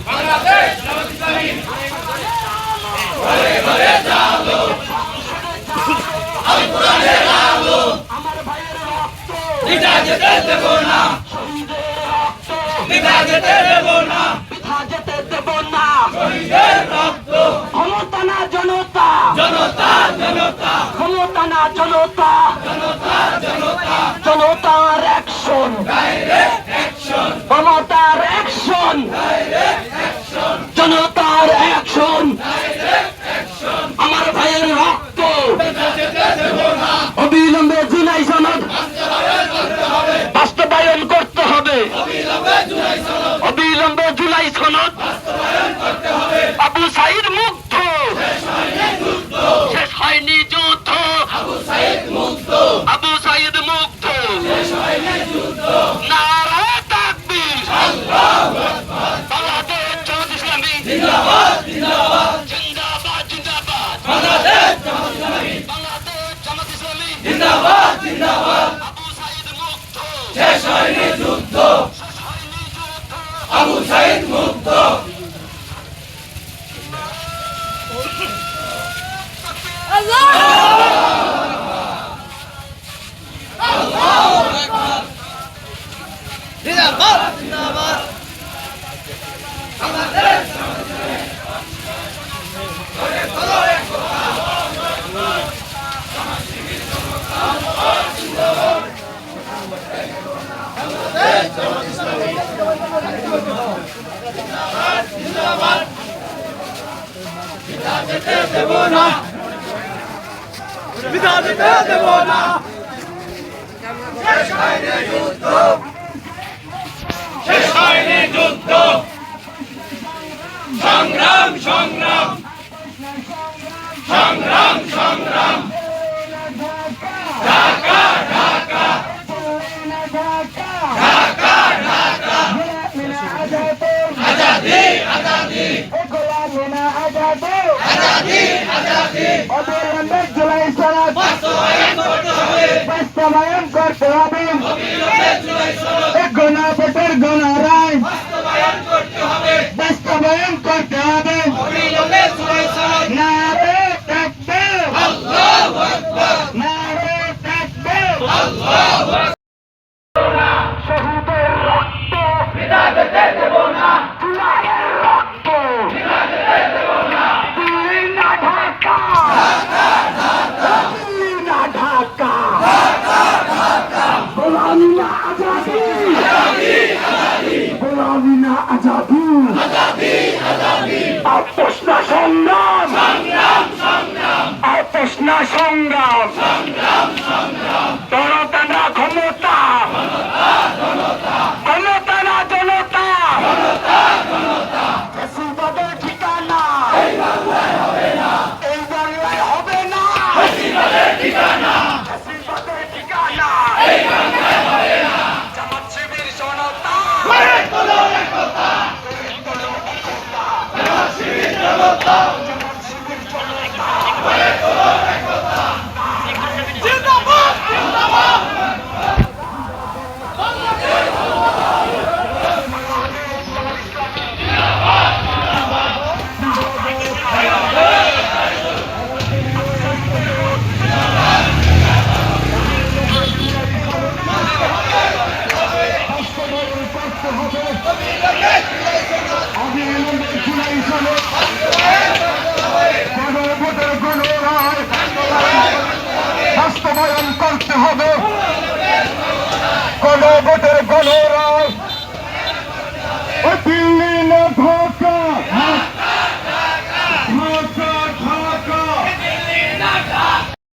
বাংলাদেশ জামাত ইসলামী ঘরে ঘরে জালো আল কোরআনের আলো আমার ভাইয়ের রক্ত বিধা যেতে দেব না শহীদের রক্ত বিধা যেতে দেব না বিধা যেতে দেব না শহীদের রক্ত ক্ষমতা না জনতা জনতা জনতা ক্ষমতা না জনতা জনতা জনতা জনতার অ্যাকশন ডাইরেক্ট অ্যাকশন ক্ষমতার অ্যাকশন ডাইরেক্ট অ্যাকশন জনতার অ্যাকশন ডাইরেক্ট অ্যাকশন আমার ভাইয়ের রক্ত অবিলম্বে জুলাই সনদ বাস্তবায়ন করতে হবে অবিলম্বে জুলাই সনদ আবু সাইদ মুক্ত শেষ হয়নি যুদ্ধ আবু সাইদ মুক্ত নারায়ে তাকবীর আল্লাহু আকবার বাংলাদেশ জামাত ইসলামী জিন্দাবাদ জিন্দাবাদ জিন্দাবাদ জিন্দাবাদ বাংলাদেশ জামাত ইসলামী বাংলাদেশ জামাত ইসলামী জিন্দাবাদ জিন্দাবাদ আবু সাইদ মুক্ত শেষ হয়নি যুদ্ধ আবু সাইদ মুক্ত জিন্দাবাদ জিন্দাবাদ বাংলাদেশ বিধা যেতে দেব না বিধা যেতে দেব না শেষ হয়নি যুদ্ধ শেষ হয়নি যুদ্ধ সংগ্রাম সংগ্রাম সংগ্রাম সংগ্রাম ঢাকা ঢাকা ঢাকা ঢাকা আজাদি আজাদি আজাদি আজাদি অবিলম্বে জুলাই সনদ বাস্তবায়ন করতে হবে বাস্তবায়ন করতে হবে অবিলম্বে জুলাই সনদ গণভোটের গণরায় বাস্তবায়ন করতে হবে বাস্তবায়ন করতে হবে অবিলম্বে জুলাই সনদ নারায়ে তাকবীর আল্লাহু আকবার নারায়ে তাকবীর আল্লাহু আকবার শহীদের রক্ত বিধা যেতে দেব না জুলাইয়ের রক্ত বিধা যেতে দেব না দিল্লি না ঢাকা দিল্লি না ঢাকা গোলামি না আজাদি গোলামি না আজাদি আপোষ না সংগ্রাম আপোষ না সংগ্রাম জনতা না ক্ষমতা ক্ষমতা না জনতা ফ্যাসিবাদের ঠিকানা এই বাংলায় হবে না ফ্যাসিবাদের ঠিকানা জামাত শিবির জনতা গড়ে তোলো একতা জামাত শিবির জনতা গড়ে তোলো একতা জিন্দাবাদ জিন্দাবাদ বাস্তবায়ন করতে হবে গণভোটের গণরায়